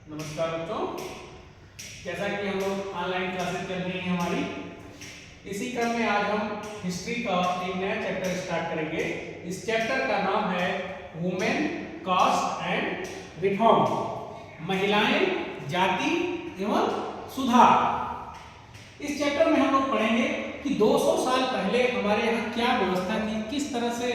नमस्कार बच्चों, जैसा कि हम लोग ऑनलाइन क्लासेस चल रही हैं हमारी, इसी क्रम में आज हम हिस्ट्री का एक नया चैप्टर स्टार्ट करेंगे। इस चैप्टर का नाम है वुमेन, कास्ट एंड रिफॉर्म, महिलाएं, जाति एवं सुधार। इस चैप्टर में हम लोग पढ़ेंगे कि 200 साल पहले हमारे यहाँ क्या व्यवस्था थी, किस तरह से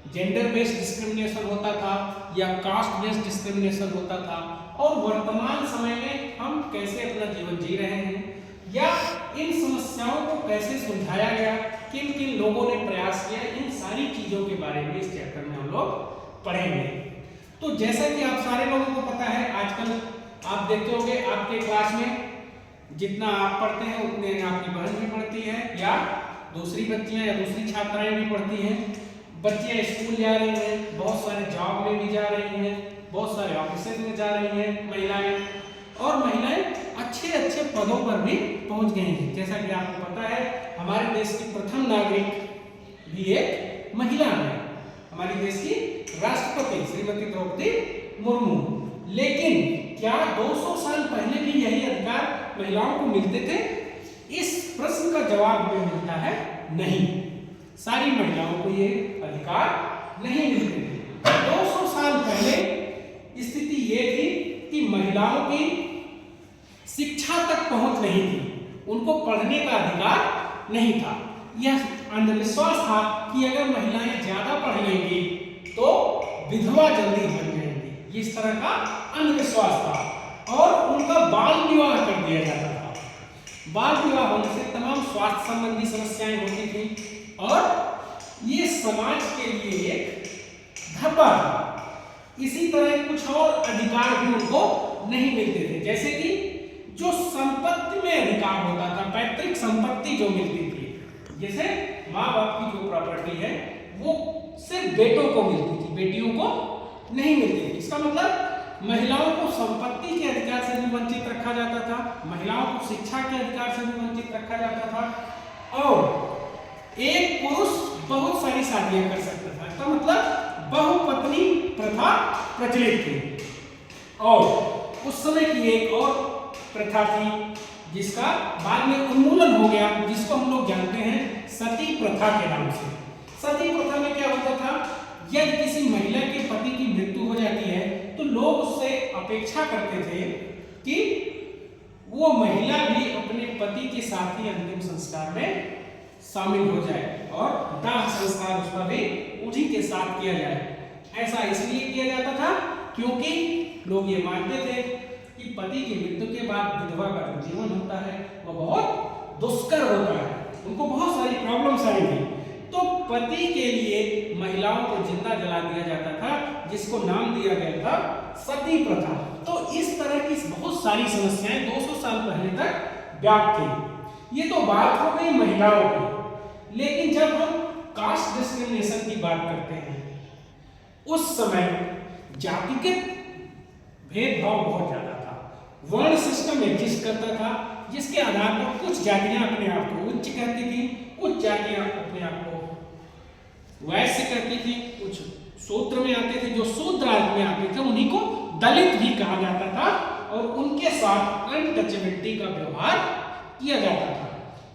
जेंडर बेस्ड डिस्क्रिमिनेशन होता था या कास्ट बेस्ड डिस्क्रिमिनेशन होता था, और वर्तमान समय में हम कैसे अपना जीवन जी रहे हैं या इन समस्याओं को कैसे सुलझाया गया, किन किन लोगों ने प्रयास किया, इन सारी चीजों के बारे में इस चैप्टर में हम लोग पढ़ेंगे। तो जैसा कि आप सारे लोगों को पता है, आजकल आप देखते होंगे आपके क्लास में जितना आप पढ़ते हैं उतने आपकी बहन भी पढ़ती है या दूसरी बच्चियां या दूसरी छात्राएं भी पढ़ती हैं। बच्चियां स्कूल जा रही हैं, बहुत सारे जॉब में भी जा रही हैं, बहुत सारे ऑफिस में जा रही हैं महिलाएं, और महिलाएं अच्छे अच्छे पदों पर भी पहुंच गई हैं। जैसा कि आपको पता है, हमारे देश की प्रथम नागरिक भी एक महिला है, हमारे देश की राष्ट्रपति श्रीमती द्रौपदी मुर्मू। लेकिन क्या 200 साल पहले भी यही अधिकार महिलाओं को मिलते थे? इस प्रश्न का जवाब हमें मिलता है नहीं, सारी महिलाओं को ये अधिकार नहीं मिलते थे। 200 साल पहले स्थिति ये थी कि महिलाओं की शिक्षा तक पहुंच नहीं थी, उनको पढ़ने का अधिकार नहीं था। यह अंधविश्वास था कि अगर महिलाएं ज्यादा पढ़ लेंगी तो विधवा जल्दी बन जाएंगी, इस तरह का अंधविश्वास था, और उनका बाल विवाह कर दिया जाता था। बाल विवाह होने से तमाम स्वास्थ्य संबंधी समस्याएं होती थी और ये समाज के लिए एक धब्बा था। इसी तरह कुछ और अधिकार भी उनको नहीं मिलते थे, जैसे कि जो संपत्ति में अधिकार होता था, पैतृक संपत्ति जो मिलती थी, जैसे माँ बाप की जो प्रॉपर्टी है वो सिर्फ बेटों को मिलती थी, बेटियों को नहीं मिलती थी। इसका मतलब महिलाओं को संपत्ति के अधिकार से भी वंचित रखा जाता था, महिलाओं को शिक्षा के अधिकार से भी वंचित रखा जाता था, और एक पुरुष बहुत सारी शादियां कर सकता था। इसका मतलब बहुपत्नी प्रथा प्रचलित थी। और उस समय की एक और प्रथा थी जिसका बाद में उन्मूलन हो गया, जिसको हम लोग जानते हैं सती प्रथा के नाम से। सती प्रथा में क्या होता था, यदि किसी महिला के पति की मृत्यु हो जाती है तो लोग उससे अपेक्षा करते थे कि वो महिला भी अपने पति के साथ ही अंतिम संस्कार में शामिल हो जाए और दाह संस्कार उसका भी उन्हीं के साथ किया जाए। ऐसा इसलिए किया जाता था क्योंकि लोग ये मानते थे कि पति की मृत्यु के बाद विधवा का जो जीवन होता है वह बहुत दुष्कर होता है, उनको बहुत सारी प्रॉब्लम्स आएंगी। तो पति के लिए महिलाओं को जिंदा जला दिया जाता था, जिसको नाम दिया गया था सती प्रथा। तो इस तरह की बहुत सारी समस्याएं 200 साल पहले तक व्याप्त थी। ये तो बात हो गई महिलाओं की, लेकिन जब हम कास्ट डिस्क्रिमिनेशन की बात करते हैं, उस समय जातिगत भेदभाव बहुत ज्यादा था। वर्ण सिस्टम एग्जिस्ट करता था, जिसके आधार पर कुछ जातियां अपने आप को उच्च कहती थी, कुछ जातियां अपने आप को वैश्य कहती थी, कुछ शूद्र में आते थे, जो शूद्र में आते थे उन्हीं को दलित भी कहा जाता था, और उनके साथ अनटचेबिलिटी का व्यवहार किया जाता था।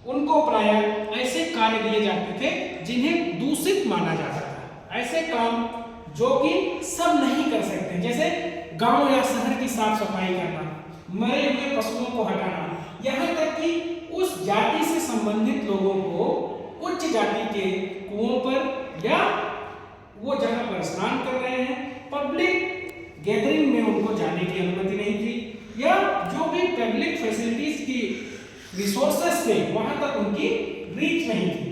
उनको प्रायः ऐसे कार्य दिए जाते थे जिन्हें दूषित माना जाता था, ऐसे काम जो कि सब नहीं कर सकते, जैसे गांव या शहर की साफ सफाई करना, मरे हुए पशुओं को हटाना, यहाँ तक कि उस जाति से संबंधित लोगों को उच्च जाति के कुओं पर या वो जहाँ पर स्नान कर रहे हैं पब्लिक गैदरिंग में उनको जाने की अनुमति नहीं थी, या जो भी पब्लिक फैसिलिटीज की रिसोर्सेस थे वहां तक उनकी रीच नहीं थी।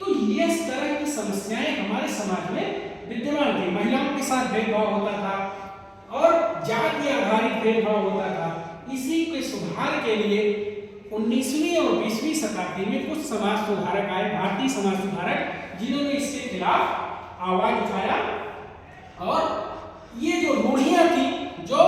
तो ये इस तरह की समस्याएं हमारे समाज में विद्यमान थी। महिलाओं के साथ भेदभाव होता था और जाति आधारित भेदभाव होता था। इसी के सुधार के लिए 19वीं और 20वीं शताब्दी में कुछ समाज सुधारक आए, भारतीय समाज सुधारक, जिन्होंने इसके खिलाफ आवाज उठाया, और ये जो रूढ़ियां थी, जो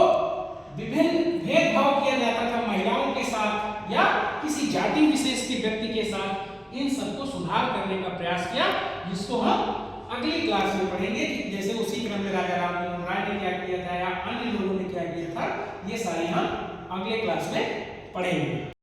विभिन्न भेदभाव किया जाता था महिलाओं के साथ या किसी जाति विशेष के व्यक्ति के साथ, इन सबको सुधार करने का प्रयास किया, जिसको हम अगली क्लास में पढ़ेंगे। जैसे उसी क्रम में राजा राम मोहन राय ने क्या किया था या अन्य लोगों ने क्या किया मेथड, ये सारे हम अगले क्लास में पढ़ेंगे।